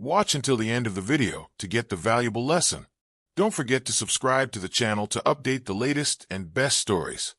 Watch until the end of the video to get the valuable lesson. Don't forget to subscribe to the channel to update the latest and best stories.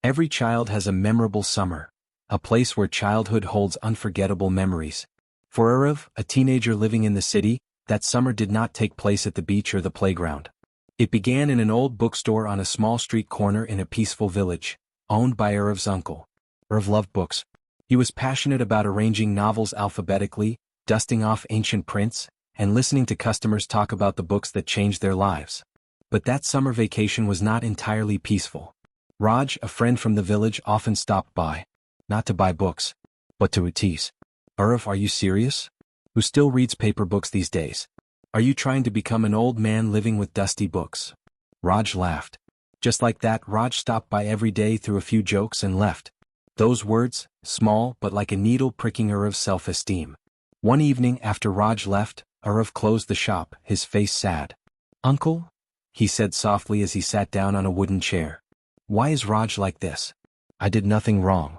Every child has a memorable summer, a place where childhood holds unforgettable memories. For Arav, a teenager living in the city, that summer did not take place at the beach or the playground. It began in an old bookstore on a small street corner in a peaceful village, owned by Arav's uncle. Arav loved books. He was passionate about arranging novels alphabetically, dusting off ancient prints, and listening to customers talk about the books that changed their lives. But that summer vacation was not entirely peaceful. Raj, a friend from the village, often stopped by, not to buy books, but to tease. Arav, are you serious? Who still reads paper books these days? Are you trying to become an old man living with dusty books? Raj laughed. Just like that, Raj stopped by every day, threw a few jokes, and left. Those words, small but like a needle pricking Arav's self-esteem. One evening after Raj left, Arav closed the shop, his face sad. "Uncle?" he said softly as he sat down on a wooden chair. "Why is Raj like this? I did nothing wrong.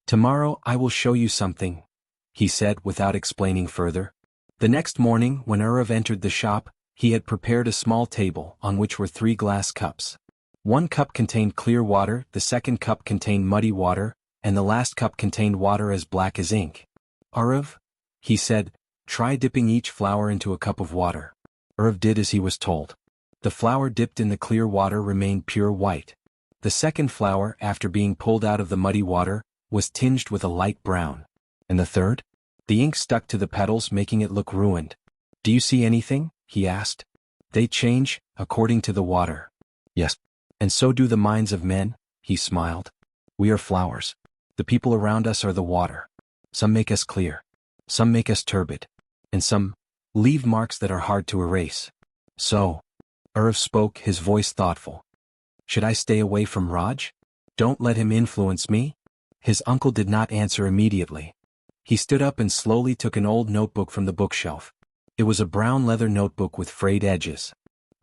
Tomorrow I will show you something," he said without explaining further. The next morning, when Arav entered the shop, he had prepared a small table on which were 3 glass cups. One cup contained clear water, the second cup contained muddy water, and the last cup contained water as black as ink. "Arav," he said, "try dipping each flower into a cup of water." Arav did as he was told. The flower dipped in the clear water remained pure white. The second flower, after being pulled out of the muddy water, was tinged with a light brown. And the third? The ink stuck to the petals, making it look ruined. "Do you see anything?" he asked. "They change, according to the water." "Yes. And so do the minds of men," he smiled. "We are flowers. The people around us are the water. Some make us clear. Some make us turbid. And some leave marks that are hard to erase." "So," Arav spoke, his voice thoughtful, "should I stay away from Raj? Don't let him influence me?" His uncle did not answer immediately. He stood up and slowly took an old notebook from the bookshelf. It was a brown leather notebook with frayed edges.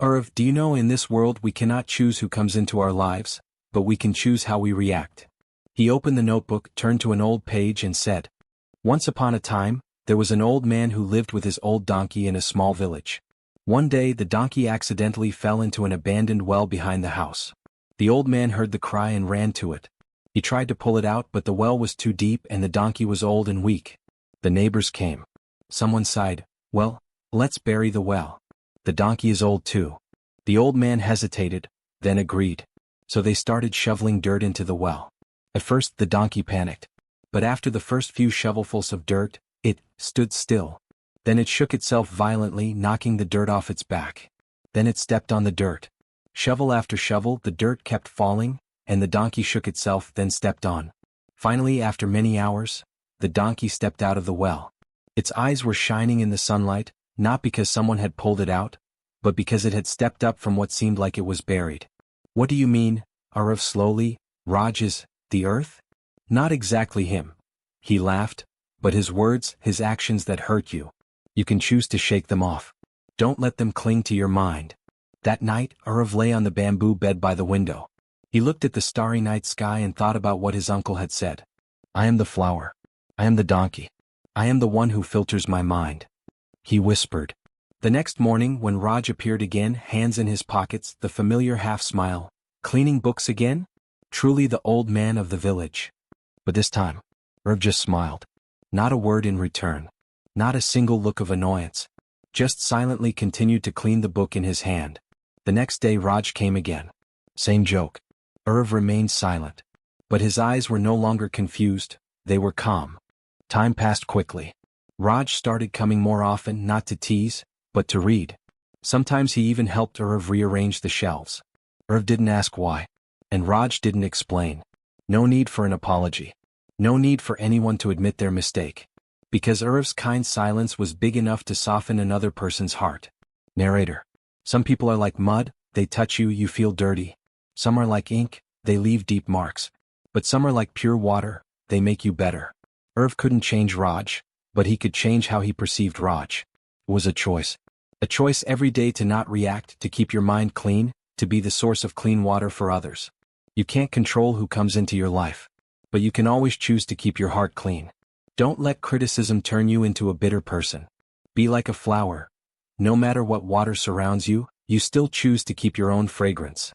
"Arav, do you know in this world we cannot choose who comes into our lives, but we can choose how we react." He opened the notebook, turned to an old page and said, "Once upon a time, there was an old man who lived with his old donkey in a small village. One day the donkey accidentally fell into an abandoned well behind the house. The old man heard the cry and ran to it. He tried to pull it out, but the well was too deep and the donkey was old and weak. The neighbors came. Someone sighed, 'Well, let's bury the well. The donkey is old too.' The old man hesitated, then agreed. So they started shoveling dirt into the well. At first the donkey panicked. But after the first few shovelfuls of dirt, it stood still. Then it shook itself violently, knocking the dirt off its back. Then it stepped on the dirt. Shovel after shovel, the dirt kept falling, and the donkey shook itself, then stepped on. Finally, after many hours, the donkey stepped out of the well. Its eyes were shining in the sunlight, not because someone had pulled it out, but because it had stepped up from what seemed like it was buried." "What do you mean?" Arav slowly. "Raj is the earth?" "Not exactly him." He laughed, "but his words, his actions that hurt you. You can choose to shake them off. Don't let them cling to your mind." That night, Arav lay on the bamboo bed by the window. He looked at the starry night sky and thought about what his uncle had said. "I am the flower. I am the donkey. I am the one who filters my mind," he whispered. The next morning, when Raj appeared again, hands in his pockets, the familiar half-smile, "Cleaning books again? Truly the old man of the village." But this time, Arav just smiled. Not a word in return. Not a single look of annoyance. Just silently continued to clean the book in his hand. The next day Raj came again. Same joke. Arav remained silent. But his eyes were no longer confused, they were calm. Time passed quickly. Raj started coming more often, not to tease, but to read. Sometimes he even helped Arav rearrange the shelves. Arav didn't ask why. And Raj didn't explain. No need for an apology. No need for anyone to admit their mistake. Because Arav's kind silence was big enough to soften another person's heart. Narrator. Some people are like mud, they touch you, you feel dirty. Some are like ink, they leave deep marks. But some are like pure water, they make you better. Arav couldn't change Raj, but he could change how he perceived Raj. It was a choice. A choice every day to not react, to keep your mind clean, to be the source of clean water for others. You can't control who comes into your life. But you can always choose to keep your heart clean. Don't let criticism turn you into a bitter person. Be like a flower. No matter what water surrounds you, you still choose to keep your own fragrance.